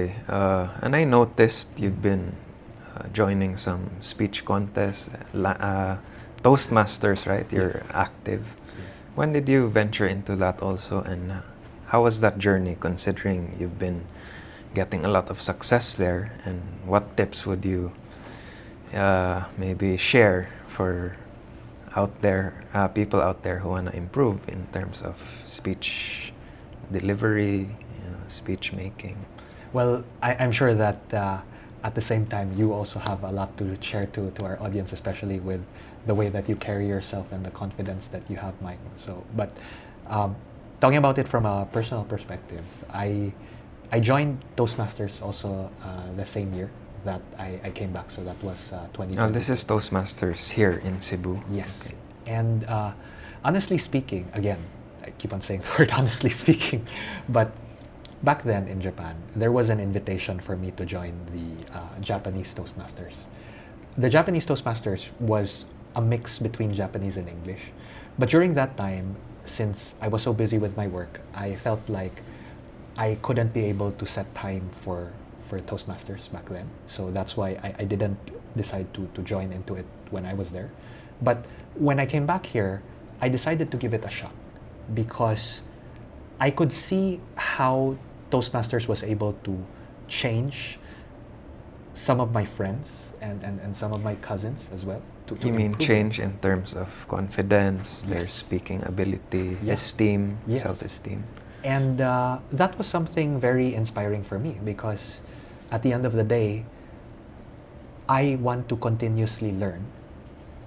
Okay. And I noticed you've been joining some speech contests, Toastmasters, right? You're active. When did you venture into that also, and how was that journey, considering you've been getting a lot of success there? And what tips would you maybe share for people out there who want to improve in terms of speech delivery, speech making? Well, I'm sure that at the same time, you also have a lot to share to our audience, especially with the way that you carry yourself and the confidence that you have, Mike. So, but talking about it from a personal perspective, I joined Toastmasters also the same year that I came back. So that was 2020. Oh, this is Toastmasters here in Cebu. Yes. Okay. And honestly speaking, again, I keep on saying the word honestly speaking, but back then in Japan, there was an invitation for me to join the Japanese Toastmasters. The Japanese Toastmasters was a mix between Japanese and English. But during that time, since I was so busy with my work, I felt like I couldn't be able to set time for Toastmasters back then. So that's why I didn't decide to join into it when I was there. But when I came back here, I decided to give it a shot because I could see how Toastmasters was able to change some of my friends and some of my cousins as well. You mean change in terms of confidence, their speaking ability, esteem, self-esteem? And that was something very inspiring for me because at the end of the day, I want to continuously learn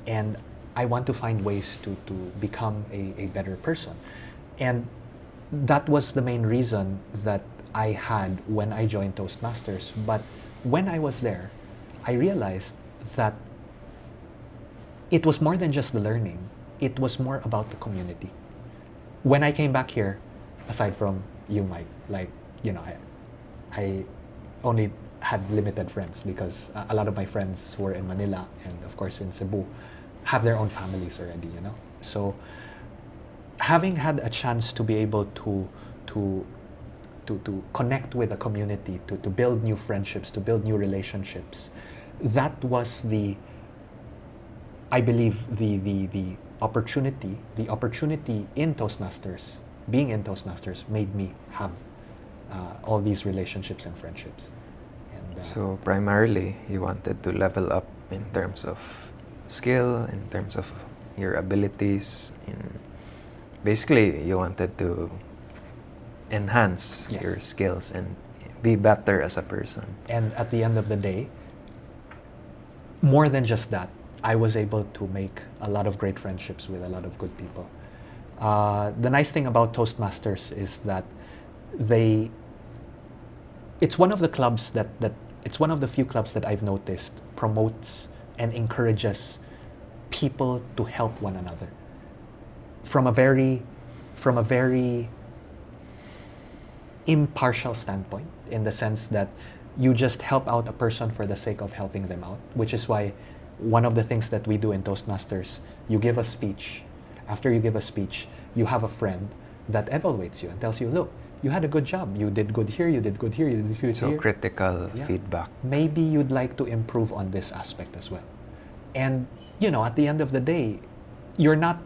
and I want to find ways to become a better person. And that was the main reason that I had when I joined Toastmasters. But when I was there, I realized that it was more than just the learning. It was more about the community. When I came back here, aside from you, Mike, I only had limited friends because a lot of my friends who were in Manila and of course in Cebu have their own families already, So having had a chance to be able to connect with a community, to build new friendships, to build new relationships, that was I believe the opportunity in Toastmasters, being in Toastmasters made me have all these relationships and friendships. And, so primarily you wanted to level up in terms of skill, in terms of your abilities, basically you wanted to enhance your skills and be better as a person. And at the end of the day, more than just that, I was able to make a lot of great friendships with a lot of good people. The nice thing about Toastmasters is that it's one of the clubs it's one of the few clubs that I've noticed promotes and encourages people to help one another from a very impartial standpoint, in the sense that you just help out a person for the sake of helping them out, which is why one of the things that we do in Toastmasters, you give a speech. After you give a speech, you have a friend that evaluates you and tells you, look, you had a good job. You did good here, you did good here, you did good here. So critical feedback. Maybe you'd like to improve on this aspect as well. And, at the end of the day, you're not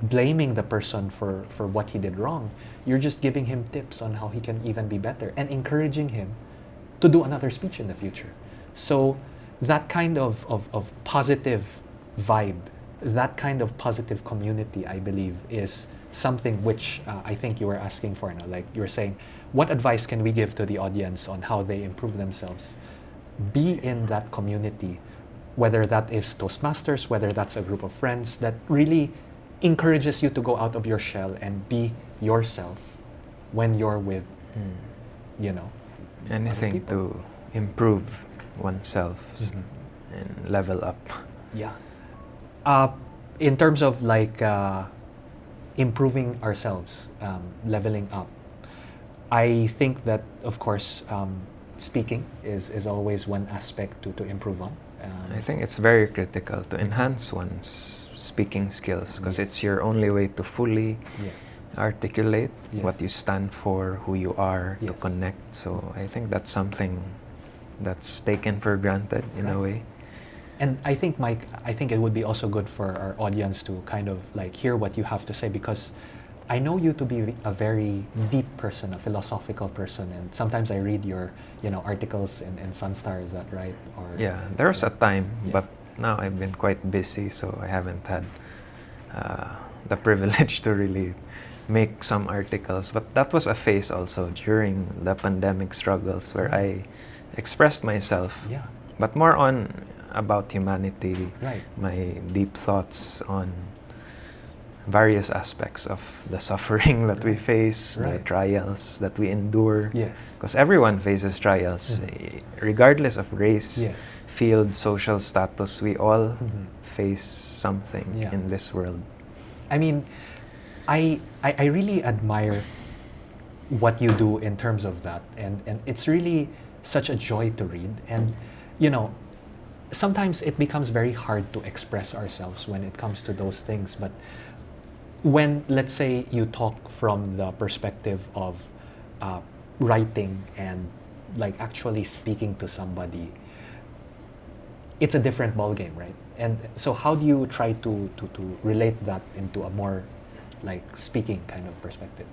blaming the person for what he did wrong. You're just giving him tips on how he can even be better and encouraging him to do another speech in the future. So that kind of positive vibe, that kind of positive community, I believe, is something which I think you were asking for now. Like you were saying, what advice can we give to the audience on how they improve themselves? Be in that community, whether that is Toastmasters, whether that's a group of friends that really encourages you to go out of your shell and be yourself when you're with, anything to improve oneself and level up. Yeah. In terms of improving ourselves, leveling up, I think that, of course, speaking is always one aspect to improve on. I think it's very critical to enhance one's speaking skills because it's your only way to fully articulate Yes. what you stand for, who you are, to Yes. connect. So I think that's something that's taken for granted in a Right. way. And I think, Mike, I think it would be also good for our audience to kind of like hear what you have to say, because I know you to be a very deep person, a philosophical person, and sometimes I read your, articles in Sunstar. Is that right? Or Yeah, there was a time, Yeah. but now I've been quite busy, so I haven't had the privilege to really make some articles. But that was a phase also during the pandemic struggles where I expressed myself, Yeah. but more on about humanity, Right. my deep thoughts on various aspects of the suffering that we Right. face, the Right. trials that we endure. Yes. Because everyone faces trials, Mhm. regardless of race, Yes. field, social status. We all Mhm. face something Yeah. in this world. I mean, I really admire what you do in terms of that, and it's really such a joy to read. And sometimes it becomes very hard to express ourselves when it comes to those things. But when, let's say, you talk from the perspective of writing and like actually speaking to somebody, it's a different ballgame, right? And so how do you try to relate that into a more like speaking kind of perspective?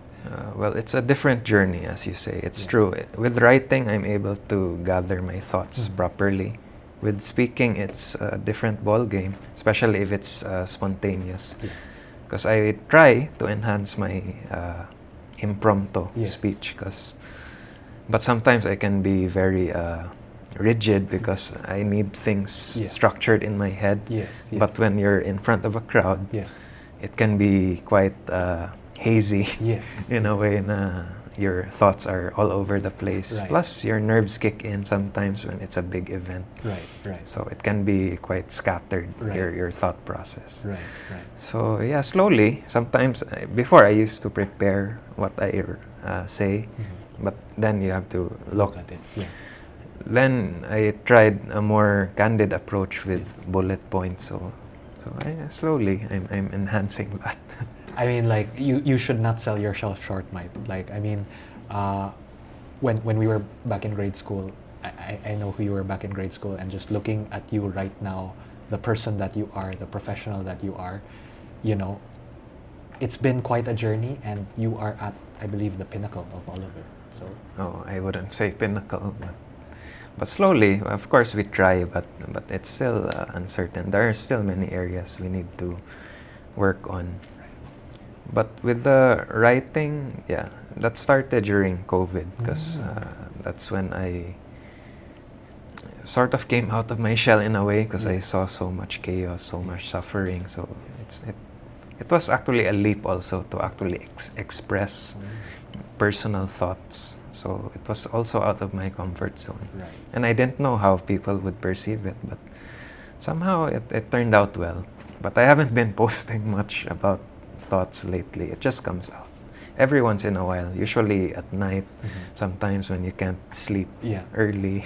Well, it's a different journey, as you say. It's Yeah. true. With writing, I'm able to gather my thoughts Mhm. properly. With speaking, it's a different ball game, especially if it's spontaneous. Yeah. Because I try to enhance my impromptu Yes. speech. But sometimes I can be very rigid because I need things Yes. structured in my head. Yes, yes. But when you're in front of a crowd, Yeah. it can be quite hazy Yes. in a way na your thoughts are all over the place. Right. Plus, your nerves kick in sometimes when it's a big event. Right, right. So it can be quite scattered, Right. your thought process. Right, right. So yeah, slowly. Sometimes, before I used to prepare what I say, but then you have to look. at it. Yeah. Then I tried a more candid approach with bullet points. So slowly I'm enhancing that. I mean, like, you should not sell yourself short, Mike. Like, I mean, when we were back in grade school, I know who you were back in grade school, and just looking at you right now, the person that you are, the professional that you are, it's been quite a journey, and you are at, I believe, the pinnacle of all of it. So Oh, I wouldn't say pinnacle, but slowly, of course, we try, but it's still uncertain. There are still many areas we need to work on. But with the writing, yeah, that started during COVID, because that's when I sort of came out of my shell in a way, because I Yes. saw so much chaos, so much suffering. So it was actually a leap also to actually express personal thoughts. So it was also out of my comfort zone. Right. And I didn't know how people would perceive it, but somehow it turned out well. But I haven't been posting much about thoughts lately. It just comes out every once in a while, usually at night, sometimes when you can't sleep Yeah. early.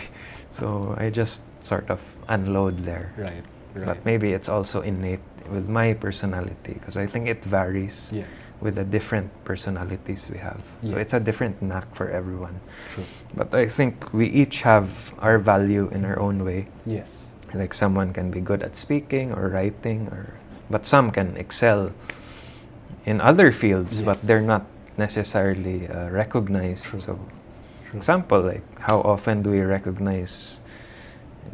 So I just sort of unload there. Right. Right. But maybe it's also innate with my personality, because I think it varies Yes. with the different personalities we have. So Yeah. it's a different knack for everyone. True. But I think we each have our value in our own way. Yes. Like someone can be good at speaking or writing, but some can excel in other fields, but Yes. they're not necessarily recognized. True. So, True. example, like how often do we recognize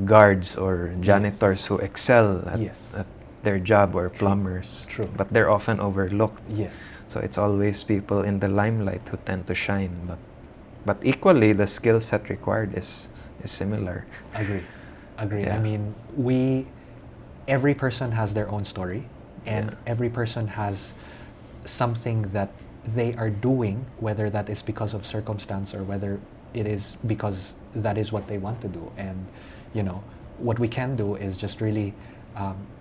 guards or janitors who excel Yes. at their job, or plumbers, True. but they're often overlooked. Yes. So it's always people in the limelight who tend to shine, but equally the skill set required is similar. Agree. Yeah. I mean, every person has their own story, and Yeah. every person has something that they are doing, whether that is because of circumstance or whether it is because that is what they want to do. And what we can do is just really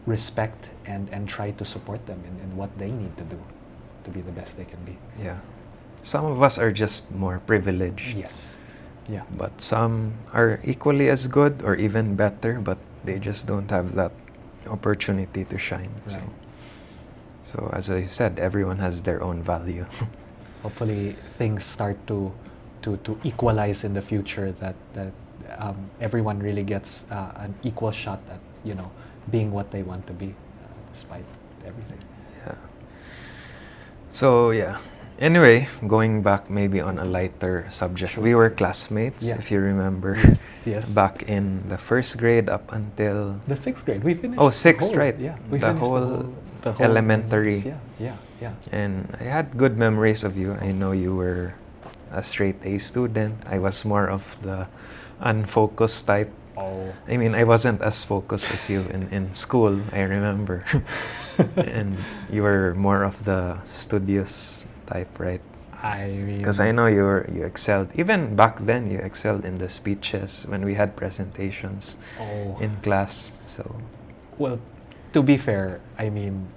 respect and try to support them in what they need to do to be the best they can be. Yeah. Some of us are just more privileged. Yes. Yeah. But some are equally as good or even better, but they just don't have that opportunity to shine. Right. So as I said, everyone has their own value. Hopefully things start to equalize in the future, that everyone really gets an equal shot at, you know, being what they want to be, despite everything. Yeah. So yeah. Anyway, going back maybe on a lighter subject, Sure. we were classmates, Yeah. if you remember. Yes, yes. Back in the first grade up until The sixth grade, we finished. Oh, the sixth, whole- right. Yeah, we The finished whole the whole elementary. Yeah, yeah, yeah. And I had good memories of you. I know you were a straight A student. I was more of the unfocused type. Oh. I mean, I wasn't as focused as you in school, I remember. And you were more of the studious type, right? I mean, Because I know you excelled. Even back then, you excelled in the speeches when we had presentations oh. in class. So, Well, to be fair, I mean,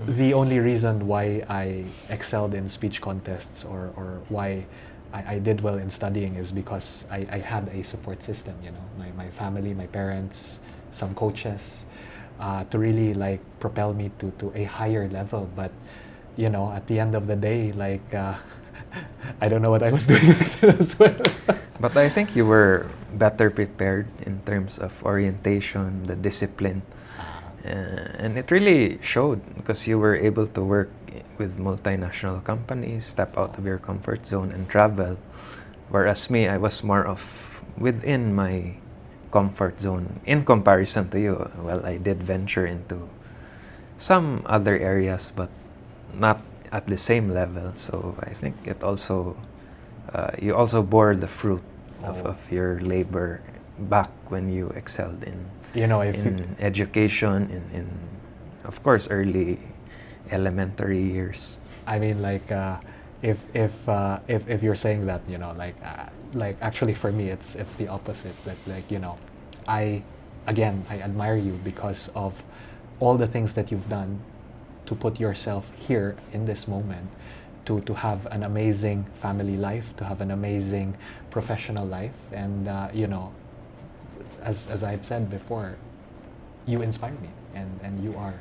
the only reason why I excelled in speech contests, or why I did well in studying, is because I had a support system, you know, my family, my parents, some coaches, to really like propel me to a higher level. But, you know, at the end of the day, like, I don't know what I was doing back then as well. but I think you were better prepared in terms of orientation, the discipline. And it really showed because you were able to work with multinational companies, step out of your comfort zone and travel. Whereas me, I was more of within my comfort zone in comparison to you. Well, I did venture into some other areas, but not at the same level. So I think it also, you also bore the fruit of your labor back when you excelled in, You know, if in education, in of course early elementary years. I mean, like, if you're saying that, you know, like actually for me, it's the opposite. That, like, you know, I admire you because of all the things that you've done to put yourself here in this moment, to have an amazing family life, to have an amazing professional life, and you know, as I've said before, you inspire me, and you are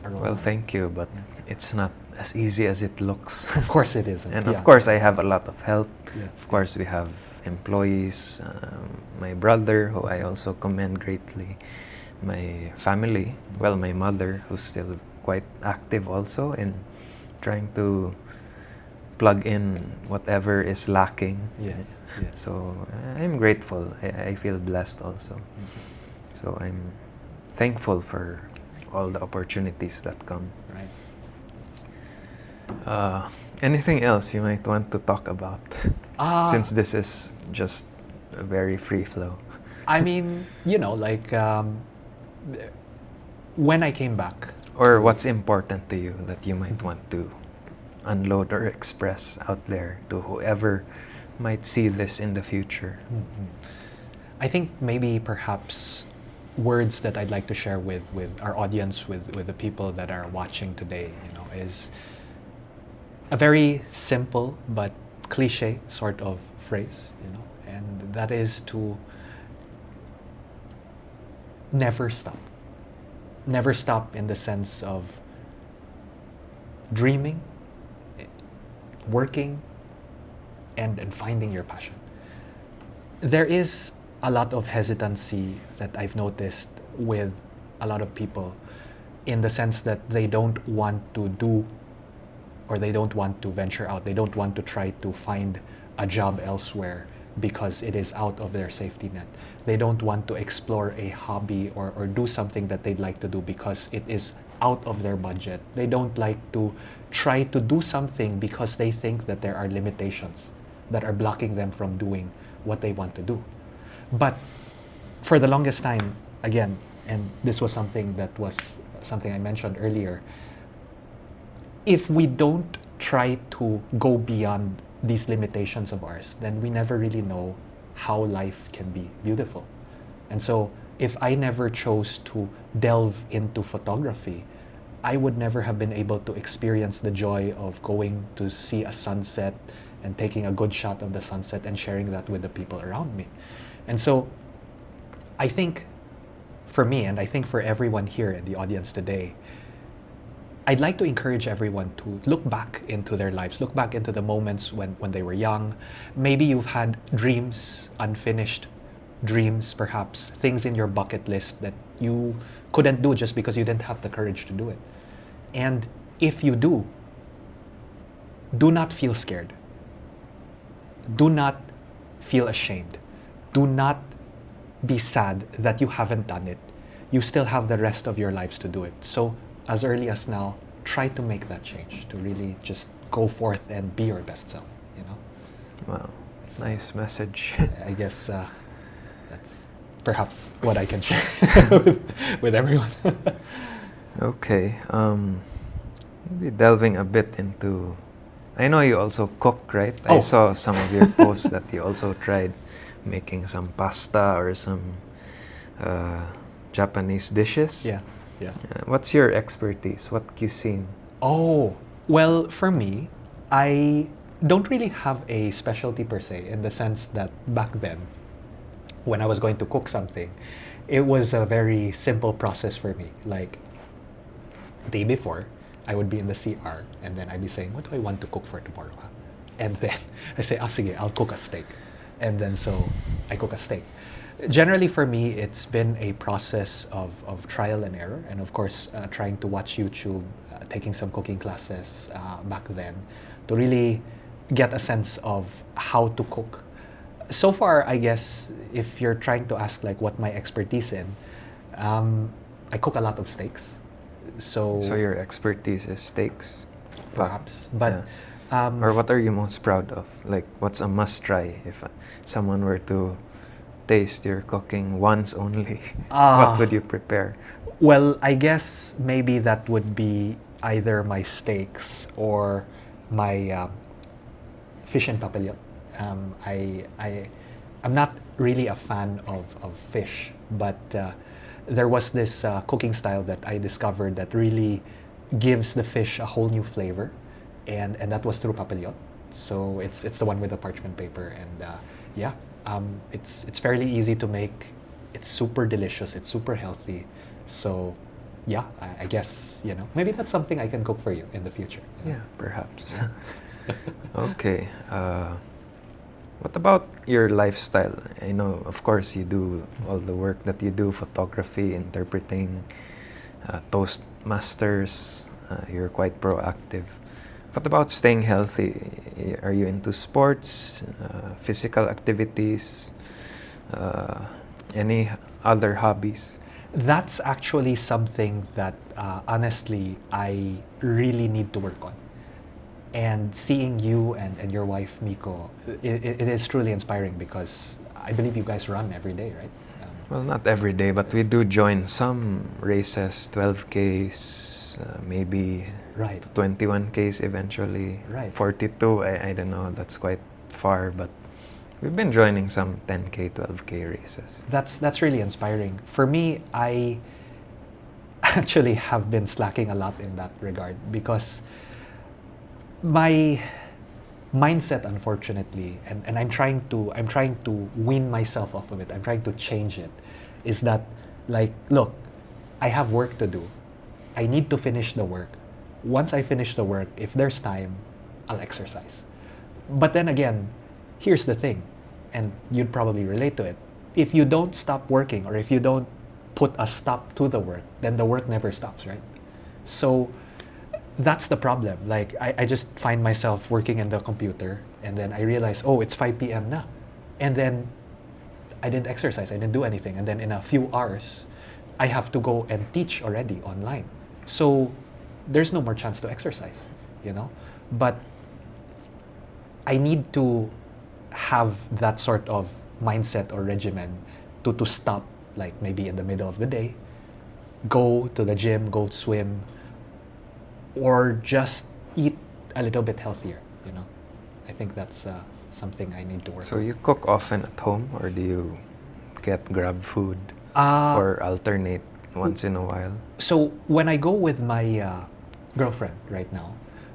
a role Well, model. thank you, but it's not as easy as it looks. Of course it isn't. And yeah. of course, I have a lot of help. Yeah. Of course, we have employees, my brother, who I also commend greatly, my family, well, my mother, who's still quite active also in trying to plug in whatever is lacking. Yes, yes. So I'm grateful. I feel blessed also. So I'm thankful for all the opportunities that come. Right. Anything else you might want to talk about? Since this is just a very free flow. I mean, you know, like, when I came back, Or what's important to you that you might want to unload or express out there to whoever might see this in the future? I think maybe perhaps words that I'd like to share with our audience, with the people that are watching today, you know, is a very simple but cliche sort of phrase, you know, and that is to never stop. Never stop in the sense of dreaming, working, and finding your passion. There is a lot of hesitancy that I've noticed with a lot of people, in the sense that they don't want to do, or they don't want to venture out, they don't want to try to find a job elsewhere because it is out of their safety net. They don't want to explore a hobby or do something that they'd like to do because it is out of their budget. They don't like to try to do something because they think that there are limitations that are blocking them from doing what they want to do. But for the longest time, again, and this was something I mentioned earlier, if we don't try to go beyond these limitations of ours, then we never really know how life can be beautiful. And so if I never chose to delve into photography, I would never have been able to experience the joy of going to see a sunset and taking a good shot of the sunset and sharing that with the people around me. And so I think for me, and I think for everyone here in the audience today, I'd like to encourage everyone to look back into their lives, look back into the moments when they were young. Maybe you've had dreams, unfinished dreams, perhaps things in your bucket list that you couldn't do just because you didn't have the courage to do it. And if you do not feel scared. Do not feel ashamed. Do not be sad that you haven't done it. You still have the rest of your lives to do it. So as early as now, try to make that change, to really just go forth and be your best self, you know? Wow, So, nice message. I guess that's perhaps what I can share with everyone. Okay, maybe delving a bit into, I know you also cook, right? I Oh. saw some of your posts that you also tried making some pasta or some Japanese dishes. Yeah, yeah. What's your expertise? What cuisine? Oh, well, for me, I don't really have a specialty per se, in the sense that back then, when I was going to cook something, it was a very simple process for me. Like, day before, I would be in the CR, and then I'd be saying, what do I want to cook for tomorrow? Huh? And then I say, sige, I'll cook a steak. And then so I cook a steak. Generally for me, it's been a process of trial and error, and of course, trying to watch YouTube, taking some cooking classes back then, to really get a sense of how to cook. So far, I guess, if you're trying to ask like what my expertise in, I cook a lot of steaks. So your expertise is steaks? perhaps, but Yeah. Or what are you most proud of? Like, what's a must try if someone were to taste your cooking once only? What would you prepare? Well, I guess maybe that would be either my steaks or my fish and papillion. I'm not really a fan of fish, but there was this cooking style that I discovered that really gives the fish a whole new flavor, and that was through papillion. So it's the one with the parchment paper, and yeah, it's fairly easy to make. It's super delicious. It's super healthy. So yeah, I guess, you know, maybe that's something I can cook for you in the future. You know? Yeah, perhaps. Okay. What about your lifestyle? I know, of course, you do all the work that you do, photography, interpreting, Toastmasters. You're quite proactive. What about staying healthy? Are you into sports, physical activities, any other hobbies? That's actually something that honestly I really need to work on. And seeing you and your wife Miko, it is truly inspiring, because I believe you guys run every day, right? Well, not every day, but we do join some races, 12Ks, maybe Right. 21Ks eventually. Right. 42, I don't know, that's quite far, but we've been joining some 10K, 12K races. That's really inspiring. For me, I actually have been slacking a lot in that regard, because my mindset, unfortunately, and I'm trying to wean myself off of it. I'm trying to change it. Is that, like, look, I have work to do. I need to finish the work. Once I finish the work, if there's time, I'll exercise. But then again, here's the thing, and you'd probably relate to it. If you don't stop working, or if you don't put a stop to the work, then the work never stops, right? So that's the problem. Like, I just find myself working in the computer, and then I realize, oh, it's 5 p.m. now. And then I didn't exercise, I didn't do anything. And then in a few hours, I have to go and teach already online. So there's no more chance to exercise, you know? But I need to have that sort of mindset or regimen to stop, like maybe in the middle of the day, go to the gym, go swim, or just eat a little bit healthier, you know? I think that's something I need to work on. So you cook often at home, or do you get grab food or alternate once in a while? So when I go with my girlfriend right now,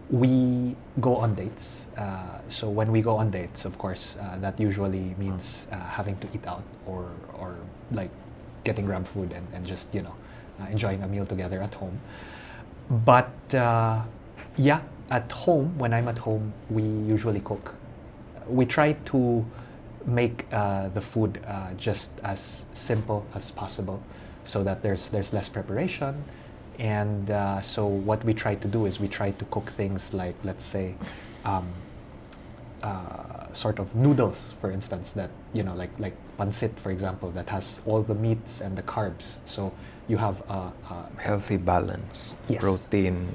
we go on dates. So when we go on dates, of course, that usually means having to eat out, or like getting grab food and just, you know, enjoying a meal together at home. But yeah, at home, when I'm at home, we usually cook. We try to make the food just as simple as possible, so that there's less preparation. And so what we try to do is we try to cook things like, let's say, um, sort of noodles, for instance, that, you know, like pancit, for example, that has all the meats and the carbs. So you have Healthy balance, Yes. protein,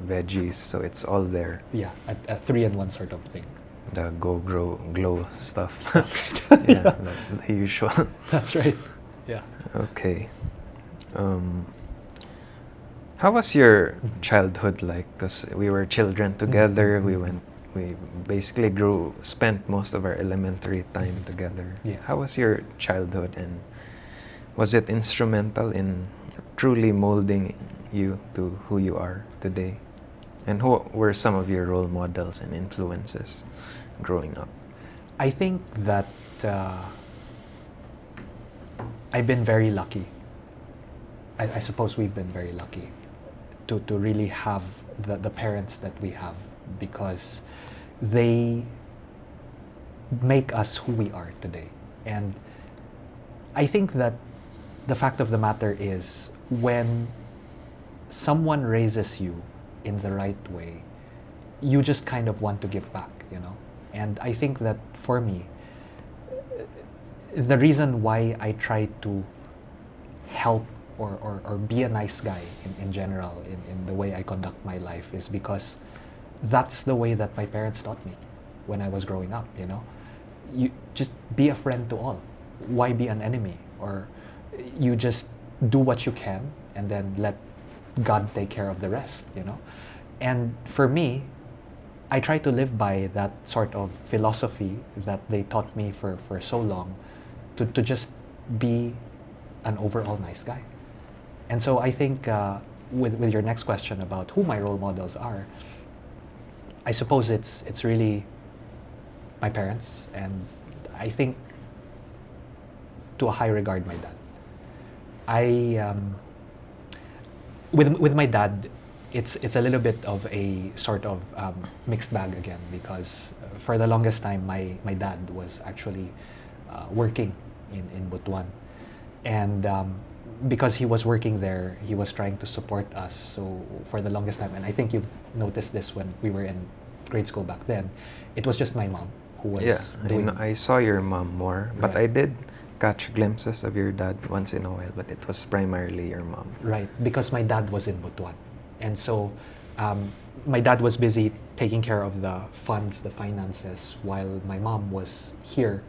veggies, so it's all there. yeah, a 3-in-1 sort of thing. The go grow glow stuff. Right. Yeah, the usual. That's right. Yeah. Okay. How was your childhood like? Because we were children together. We basically spent most of our elementary time together. Yes. How was your childhood, and was it instrumental in truly molding you to who you are today? And who were some of your role models and influences growing up? I think that I've been very lucky. I suppose we've been very lucky to really have the parents that we have, because they make us who we are today. And I think that the fact of the matter is, when someone raises you in the right way, you just kind of want to give back, you know? And I think that for me, the reason why I try to help or be a nice guy in general, in the way I conduct my life, is because that's the way that my parents taught me when I was growing up, you know? You just be a friend to all. Why be an enemy? Or you just do what you can and then let God take care of the rest, you know? And for me, I try to live by that sort of philosophy that they taught me for so long, to just be an overall nice guy. And so I think with your next question about who my role models are, I suppose it's really my parents, and I think to a high regard my dad. With my dad, it's a little bit of a sort of mixed bag again, because for the longest time my dad was actually working in Butuan, and because he was working there, he was trying to support us. So for the longest time, and I think you've noticed this when we were in grade school back then, it was just my mom who was doing. I saw your mom more, but Right. I did catch glimpses of your dad once in a while, but it was primarily your mom. Right, because my dad was in Butuan. And so my dad was busy taking care of the funds, the finances, while my mom was here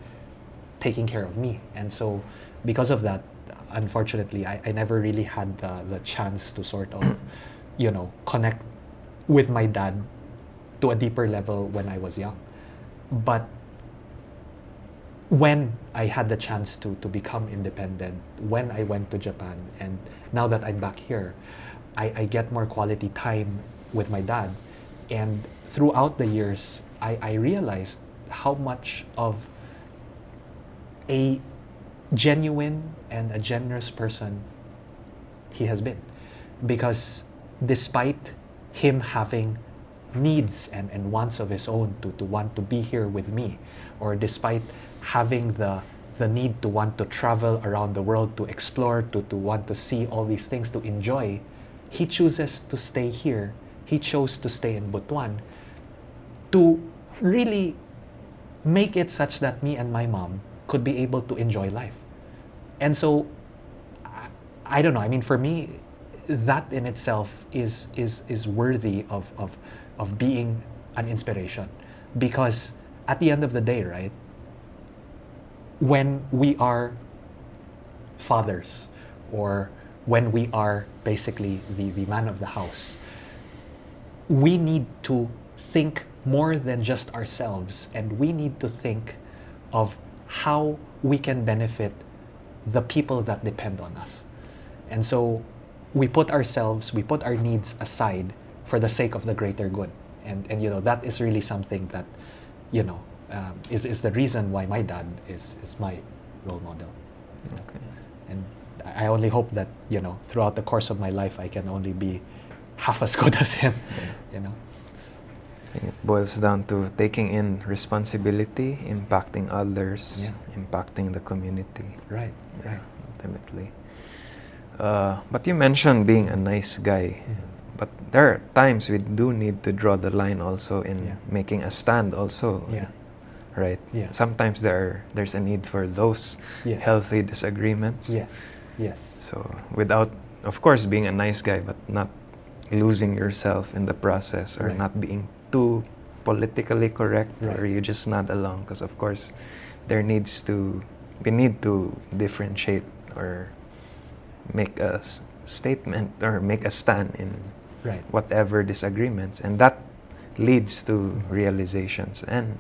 taking care of me. And so because of that, unfortunately, I never really had the chance to sort of, you know, connect with my dad to a deeper level when I was young. But when I had the chance to become independent, when I went to Japan, and now that I'm back here, I get more quality time with my dad. And throughout the years, I realized how much of a genuine and a generous person he has been. Because despite him having needs and wants of his own to want to be here with me, or despite having the need to want to travel around the world, to explore, to want to see all these things, to enjoy, he chooses to stay here. He chose to stay in Butuan to really make it such that me and my mom could be able to enjoy life. And so I don't know, I mean, for me, that in itself is worthy of being an inspiration. Because at the end of the day, right, when we are fathers, or when we are basically the man of the house, we need to think more than just ourselves, and we need to think of how we can benefit the people that depend on us. And so we put our needs aside for the sake of the greater good. And you know, that is really something that, you know, is the reason why my dad is my role model. Okay. And I only hope that, you know, throughout the course of my life, I can only be half as good as him, you know. I think it boils down to taking in responsibility, impacting others, Yeah. impacting the community. Right, Yeah, right. ultimately. But you mentioned being a nice guy. Mhm. But there are times we do need to draw the line also in Yeah. making a stand also. Yeah. Right? Yeah. Sometimes there's a need for those Yes. healthy disagreements. Yes, yes. So without, of course, being a nice guy, but not losing yourself in the process, or Right. not being too politically correct, Right. or you just nod along. Because of course, we need to differentiate or make a statement or make a stand in Right. whatever disagreements, and that leads to realizations and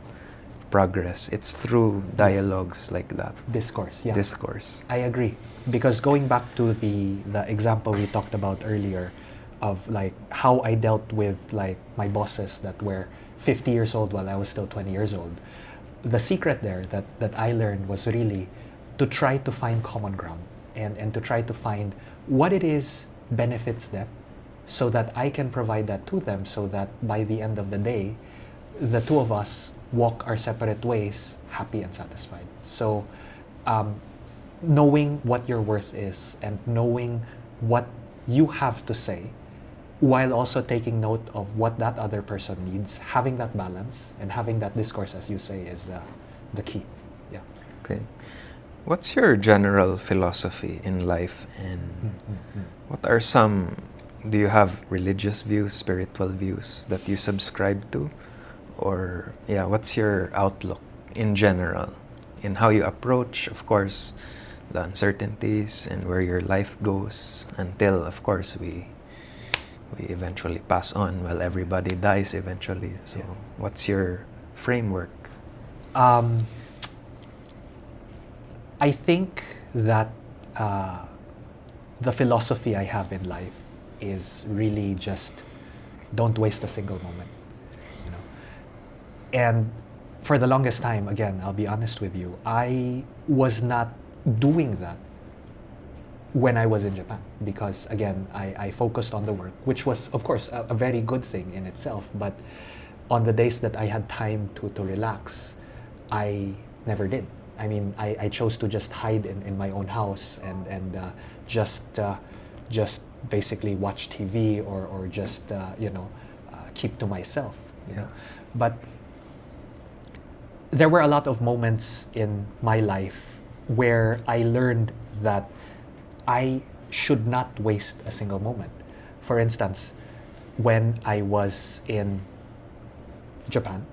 progress. It's through dialogues like that. Discourse, yeah. Discourse. I agree, because going back to the example we talked about earlier of like how I dealt with like my bosses that were 50 years old while I was still 20 years old. The secret there that I learned was really to try to find common ground and to try to find what it is benefits them, so that I can provide that to them, so that by the end of the day, the two of us walk our separate ways happy and satisfied. So knowing what your worth is and knowing what you have to say, while also taking note of what that other person needs, having that balance and having that discourse, as you say, is the key. Yeah. Okay. What's your general philosophy in life, and what are some, do you have religious views, spiritual views that you subscribe to? Or yeah, what's your outlook in general in how you approach, of course, the uncertainties and where your life goes until, of course, we eventually pass on, while everybody dies eventually. So Yeah. what's your framework? I think that the philosophy I have in life is really just don't waste a single moment, you know. And for the longest time, again, I'll be honest with you, I was not doing that when I was in Japan, because again, I focused on the work, which was of course a very good thing in itself, but on the days that I had time to relax, I never did. I mean, I chose to just hide in my own house and just basically watch TV or just keep to myself. You know? But there were a lot of moments in my life where I learned that I should not waste a single moment. For instance, when I was in Japan,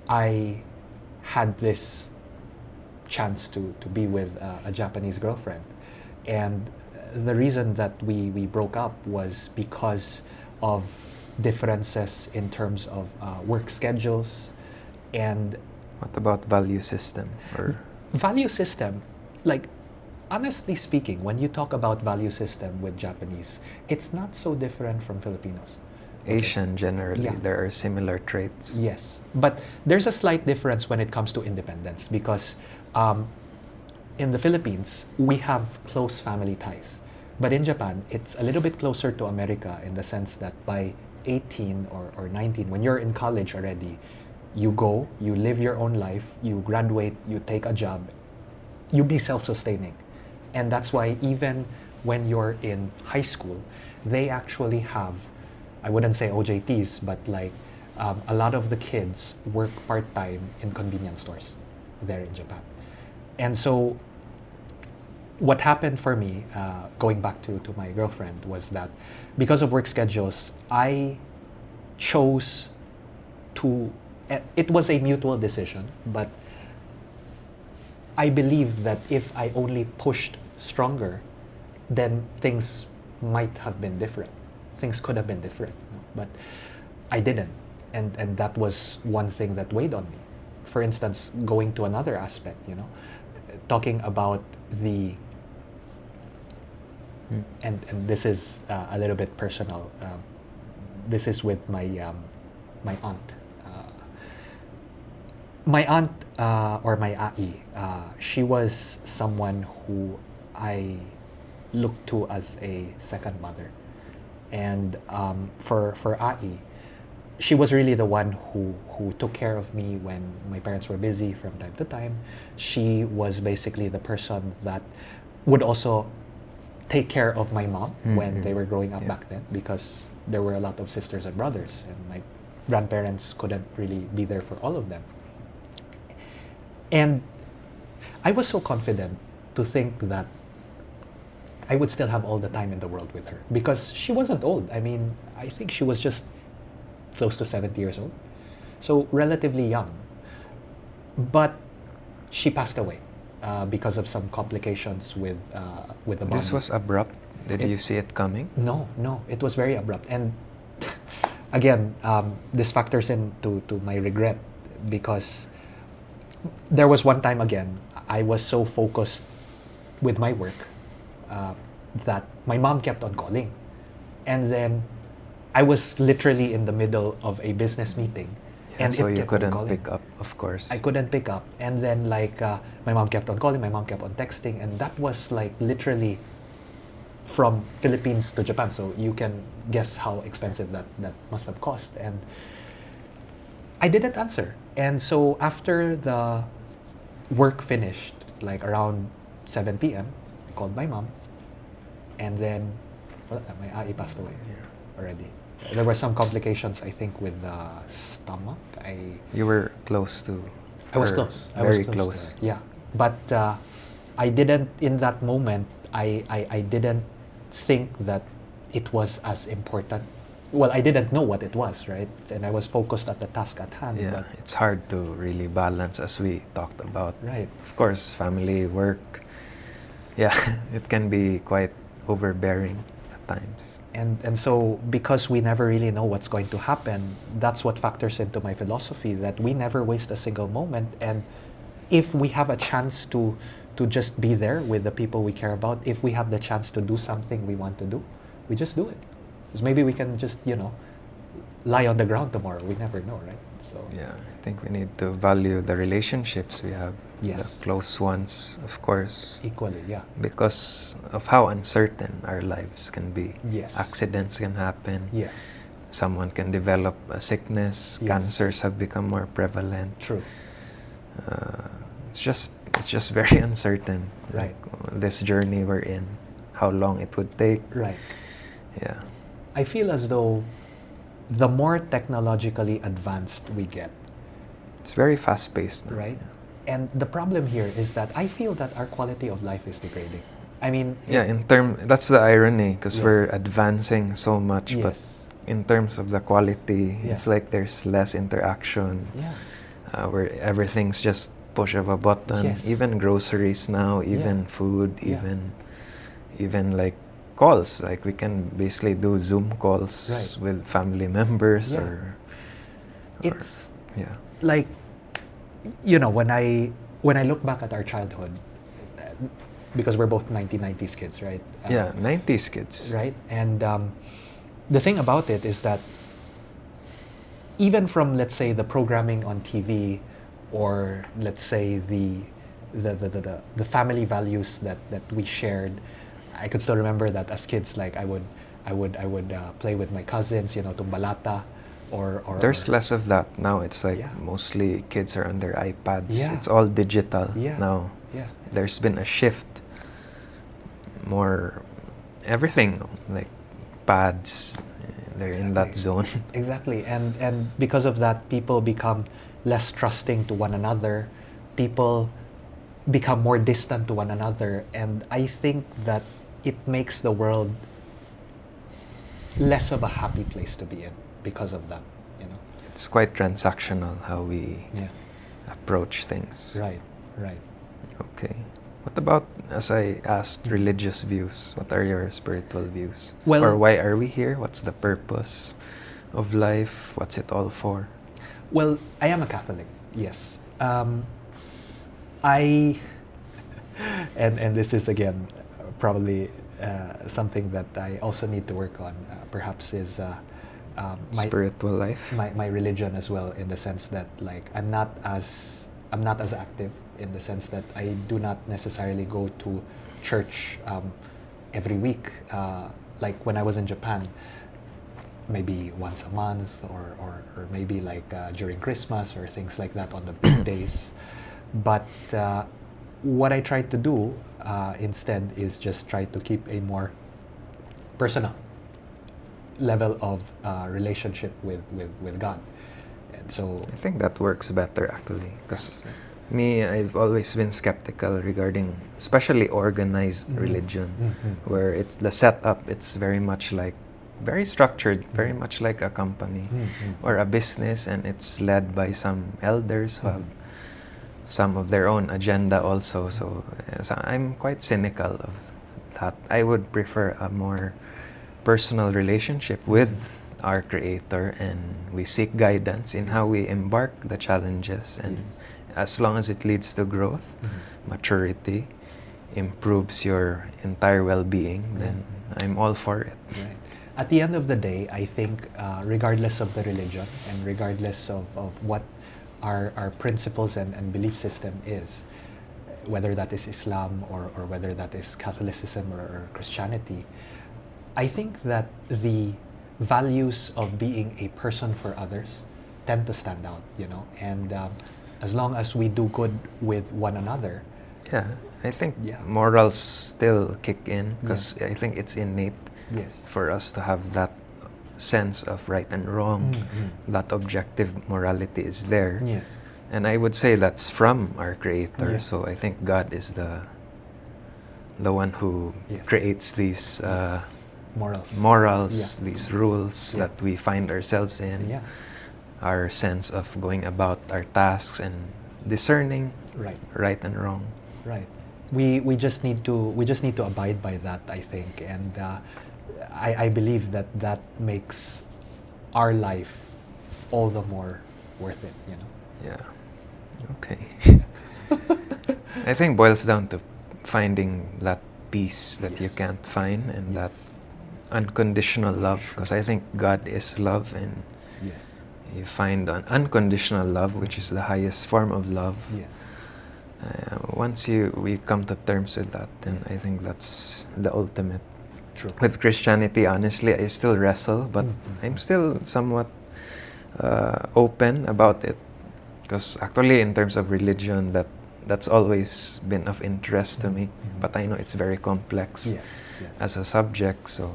I had this chance to be with a Japanese girlfriend. And the reason that we broke up was because of differences in terms of work schedules and What about value system? Or value system. Like, honestly speaking, when you talk about value system with Japanese, it's not so different from Filipinos. Okay. Asian generally, Yeah. there are similar traits. Yes, but there's a slight difference when it comes to independence, because in the Philippines, we have close family ties. But in Japan, it's a little bit closer to America in the sense that by 18 or 19, when you're in college already, you go, you live your own life, you graduate, you take a job, you be self-sustaining. And that's why even when you're in high school, they actually have, I wouldn't say OJTs, but like a lot of the kids work part-time in convenience stores there in Japan. And so what happened for me, going back to my girlfriend, was that because of work schedules, I chose to, it was a mutual decision, but I believe that if I only pushed stronger, then things might have been different. Things could have been different, you know? But I didn't. And that was one thing that weighed on me. For instance, going to another aspect, you know, talking about the, and this is a little bit personal. This is with my my aunt. My aunt or my ai, she was someone who I looked to as a second mother, And for Ai, she was really the one who took care of me when my parents were busy from time to time. She was basically the person that would also take care of my mom when they were growing up back then, because there were a lot of sisters and brothers, and my grandparents couldn't really be there for all of them. And I was so confident to think that I would still have all the time in the world with her, because she wasn't old. I mean, I think she was just close to 70 years old, so relatively young. But she passed away because of some complications with the body. This was abrupt. Did you see it coming? No, it was very abrupt. And again, this factors into my regret, because there was one time again, I was so focused with my work that my mom kept on calling. And then I was literally in the middle of a business meeting. Yeah, and so it you kept on couldn't calling. pick up, of course. I couldn't pick up. And then my mom kept on calling, my mom kept on texting. And that was like literally from Philippines to Japan. So you can guess how expensive that must have cost. And I didn't answer. And so after the work finished, like around 7 p.m., I called my mom. And then my ai passed away already. There were some complications, I think, with the stomach. You were close to I was her, close. I very was close. to her. Yeah. But I didn't, in that moment, I didn't think that it was as important. Well, I didn't know what it was, right? And I was focused at the task at hand. Yeah, But it's hard to really balance, as we talked about. right. Of course, family, work. Yeah, it can be quite overbearing at times. And so because we never really know what's going to happen, that's what factors into my philosophy, that we never waste a single moment. And if we have a chance to just be there with the people we care about, if we have the chance to do something we want to do, we just do it. Because maybe we can just, lie on the ground tomorrow. We never know, right? So Yeah, I think we need to value the relationships we have, Yes. the close ones, of course, equally, yeah. because of how uncertain our lives can be. Yes. Accidents can happen. Yes. Someone can develop a sickness. Yes. Cancers have become more prevalent. True. It's just very uncertain. Right. Like, this journey we're in, how long it would take. Right. Yeah. I feel as though the more technologically advanced we get, It's very fast-paced now. right? And the problem here is that I feel that our quality of life is degrading. I mean, Yeah, that's the irony, because Yeah. we're advancing so much, but yes. in terms of the quality, Yeah. it's like there's less interaction, Yeah. where everything's just push of a button. Yes. Even groceries now, even Yeah. food, Yeah. even like calls. Like we can basically do Zoom calls Right. with family members, Yeah. or It's yeah. like, when I look back at our childhood, because we're both 1990s kids, right? Yeah, 90s kids. Right? And the thing about it is that even from, let's say, the programming on TV, or let's say the family values that we shared, I could still remember that as kids, like I would play with my cousins, tumbalata, or There's less of that now. It's like Yeah. mostly kids are on their iPads. Yeah. It's all digital Yeah. now. Yeah. There's been a shift. More everything, like pads. They're in that zone. Exactly. And because of that, people become less trusting to one another. People become more distant to one another. And I think that it makes the world less of a happy place to be in because of that, It's quite transactional how we Yeah. approach things. Right. Okay. What about, as I asked, religious views? What are your spiritual views? Well- or why are we here? What's the purpose of life? What's it all for? Well, I am a Catholic, yes. I, and this is again probably something that I also need to work on, perhaps is Spiritual life? my religion as well, in the sense that, like, I'm not as active, in the sense that I do not necessarily go to church every week. Like when I was in Japan, maybe once a month, or maybe like during Christmas or things like that on the big days. But what I try to do instead is just try to keep a more personal level of relationship with God. And so I think that works better actually, because me, I've always been skeptical regarding, especially organized religion, where it's the setup. It's very much like very structured, very much like a company or a business, and it's led by some elders who have some of their own agenda also. So I'm quite cynical of that. I would prefer a more personal relationship with our Creator, and we seek guidance in how we embark the challenges, and as long as it leads to growth, maturity, improves your entire well-being, then I'm all for it. Right. At the end of the day, I think regardless of the religion and regardless of what our principles and belief system is, whether that is Islam or whether that is Catholicism or Christianity, I think that the values of being a person for others tend to stand out, and as long as we do good with one another. Yeah, I think morals still kick in, because I think it's innate for us to have that sense of right and wrong. That objective morality is there. Yes. And I would say that's from our Creator. So I think God is the one who creates these morals, these rules that we find ourselves in. Our sense of going about our tasks and discerning right and wrong. Right. We just need to abide by that, I think, and I believe that makes our life all the more worth it. Yeah. Okay. I think boils down to finding that peace that you can't find, and that unconditional love, because I think God is love, and you find an unconditional love, which is the highest form of love. Once we come to terms with that, then I think that's the ultimate. True. With Christianity, honestly, I still wrestle, but I'm still somewhat open about it, because actually in terms of religion, that's always been of interest to me, but I know it's very complex as a subject. So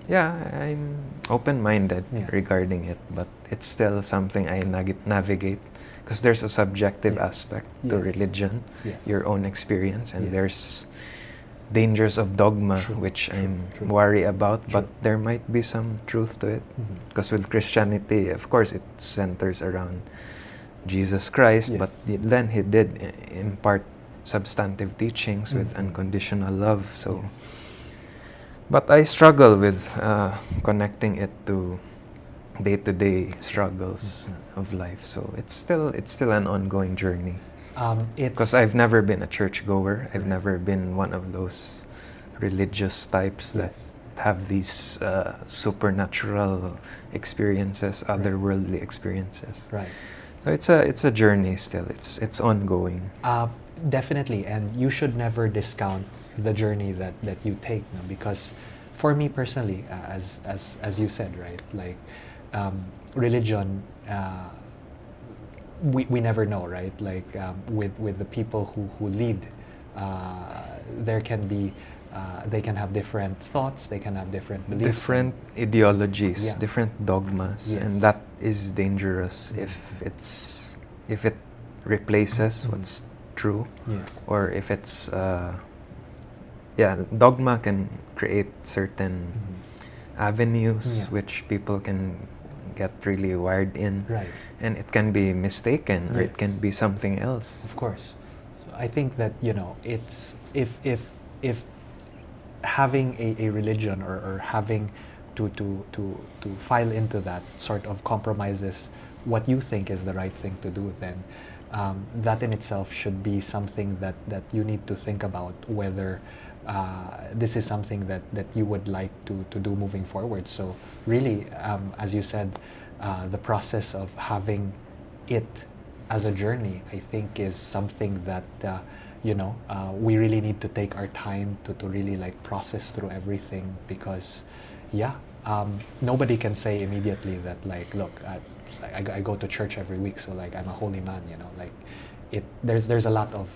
I'm open-minded regarding it, but it's still something I navigate, because there's a subjective aspect to religion, your own experience, and there's dangers of dogma, which I'm worried about, but there might be some truth to it, because with Christianity, of course, it centers around Jesus Christ, but then he did impart substantive teachings with unconditional love. So but I struggle with connecting it to day-to-day struggles of life. So it's still an ongoing journey. Because I've never been a churchgoer. I've never been one of those religious types that have these supernatural experiences, otherworldly experiences. Right. So it's a journey still. It's ongoing. Definitely, and you should never discount the journey that you take, because for me personally, as you said, right, like religion, we never know, right? Like with the people who lead, there can be they can have different thoughts, they can have different beliefs, different ideologies, different dogmas, and that is dangerous if it replaces what's true, or if it's dogma can create certain avenues which people can get really wired in, and it can be mistaken, or it can be something else. Of course. So I think that it's if having a religion or having to file into that sort of compromises what you think is the right thing to do, then that in itself should be something that you need to think about, whether this is something that you would like to do moving forward. So really, as you said, the process of having it as a journey, I think, is something that we really need to take our time to really like process through everything, because nobody can say immediately that like, look, I go to church every week, so like I'm a holy man, like there's a lot of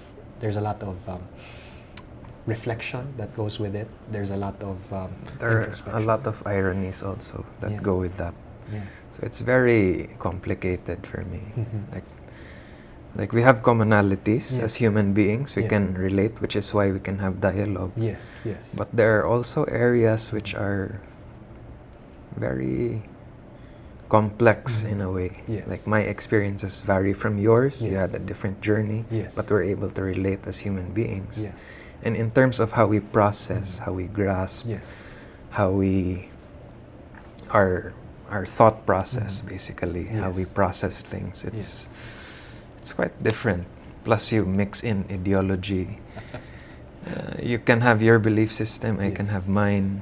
reflection that goes with it. There's a lot of There are a introspection. lot of ironies also that Yeah. go with that. Yeah. So it's very complicated for me. Mhm. Like we have commonalities Yeah. as human beings. We Yeah. can relate, which is why we can have dialogue. Yes, yes. But there are also areas which are very complex in a way. Yes. Like my experiences vary from yours. You Yes. had a different journey, Yes. but we're able to relate as human beings. Yeah. And in terms of how we process, how we grasp, Yes. how we our thought process, basically, how Yes. we process things, it's quite different. Plus you mix in ideology. You can have your belief system, I can Yes. have mine,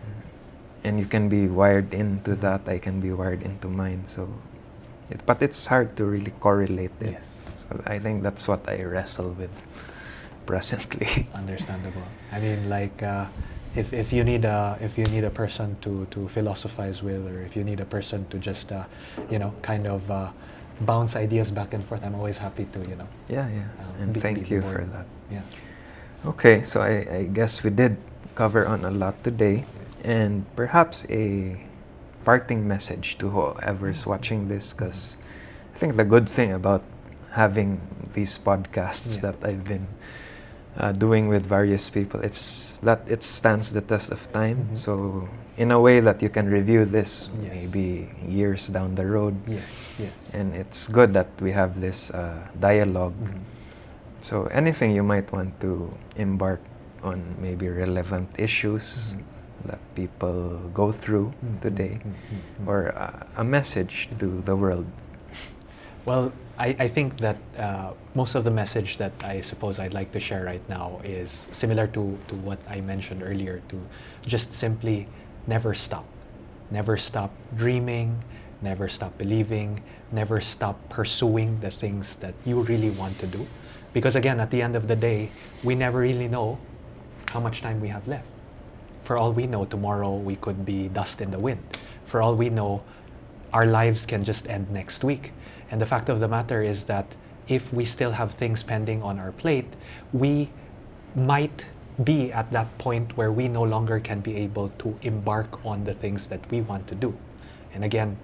and you can be wired into that, I can be wired into mine. So but it's hard to really correlate it. Yes. So I think that's what I wrestle with presently. Understandable. I mean, like, if you need a person to philosophize with, or if you need a person to just kind of bounce ideas back and forth, I'm always happy to Yeah, and thank you for board. that. Yeah. Okay, so I guess we did cover on a lot today, and perhaps a parting message to whoever's watching this, because I think the good thing about having these podcasts that I've been doing with various people, it's that it stands the test of time. So in a way that you can review this maybe years down the road. Yes. Yes. And it's good that we have this dialogue. So anything you might want to embark on, maybe relevant issues that people go through today, or a message to the world. Well, I think that most of the message that I suppose I'd like to share right now is similar to what I mentioned earlier, to just simply never stop. Never stop dreaming, never stop believing, never stop pursuing the things that you really want to do. Because again, at the end of the day, we never really know how much time we have left. For all we know, tomorrow we could be dust in the wind. For all we know, our lives can just end next week. And the fact of the matter is that if we still have things pending on our plate, we might be at that point where we no longer can be able to embark on the things that we want to do. And again,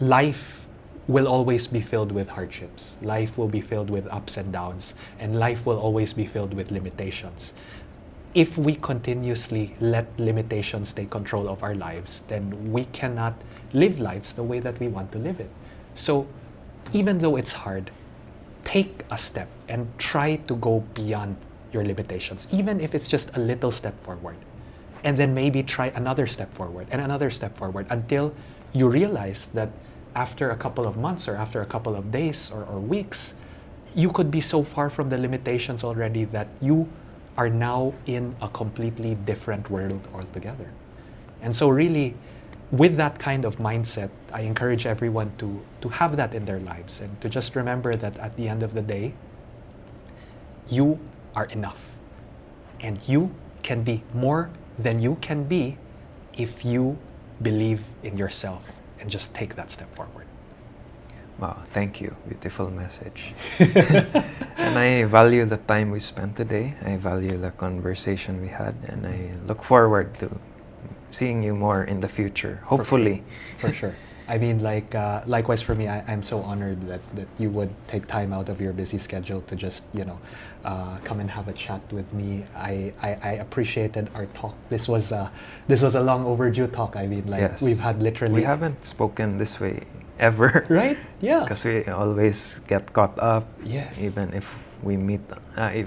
life will always be filled with hardships. Life will be filled with ups and downs, and life will always be filled with limitations. If we continuously let limitations take control of our lives, then we cannot live lives the way that we want to live it. So even though it's hard, take a step and try to go beyond your limitations, even if it's just a little step forward. And then maybe try another step forward and another step forward until you realize that after a couple of months or after a couple of days or weeks, you could be so far from the limitations already that you are now in a completely different world altogether. And so really, with that kind of mindset, I encourage everyone to have that in their lives, and to just remember that at the end of the day, you are enough. And you can be more than you can be if you believe in yourself and just take that step forward. Wow, thank you. Beautiful message. And I value the time we spent today. I value the conversation we had, and I look forward to seeing you more in the future, hopefully. For sure. I mean, like, likewise for me, I'm so honored that you would take time out of your busy schedule to just, come and have a chat with me. I appreciated our talk. This was a long overdue talk. I mean, like, Yes. we've had literally... We haven't spoken this way ever. Right? Yeah. Because we always get caught up. Yes. Even if we meet,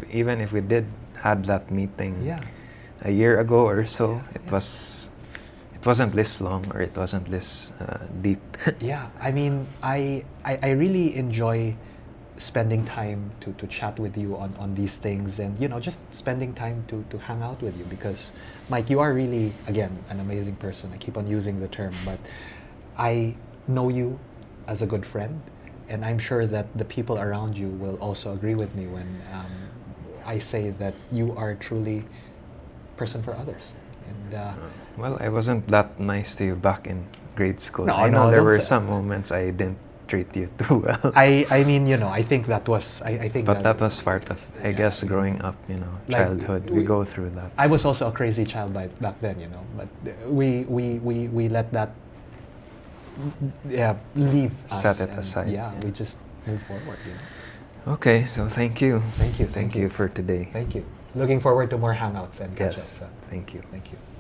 even if we did had that meeting a year ago or so, it wasn't this long, or it wasn't this deep. Yeah, I mean, I really enjoy spending time to chat with you on these things, and just spending time to hang out with you, because Mike, you are really, again, an amazing person. I keep on using the term, but I know you as a good friend, and I'm sure that the people around you will also agree with me when I say that you are truly person for others. And Well, I wasn't that nice to you back in grade school. No, I know no, there don't were say- some moments I didn't treat you too well. I mean, I think that was, I think But that was part of, I guess, growing up, Like, childhood. We go through that. I was also a crazy child back then, but we let that, leave us. Set it and, aside, Yeah, yeah. we just move forward. Okay, so thank you. Thank you. Thank you for today. Thank you. Looking forward to more hangouts and catch-ups. Yes, thank you. Thank you.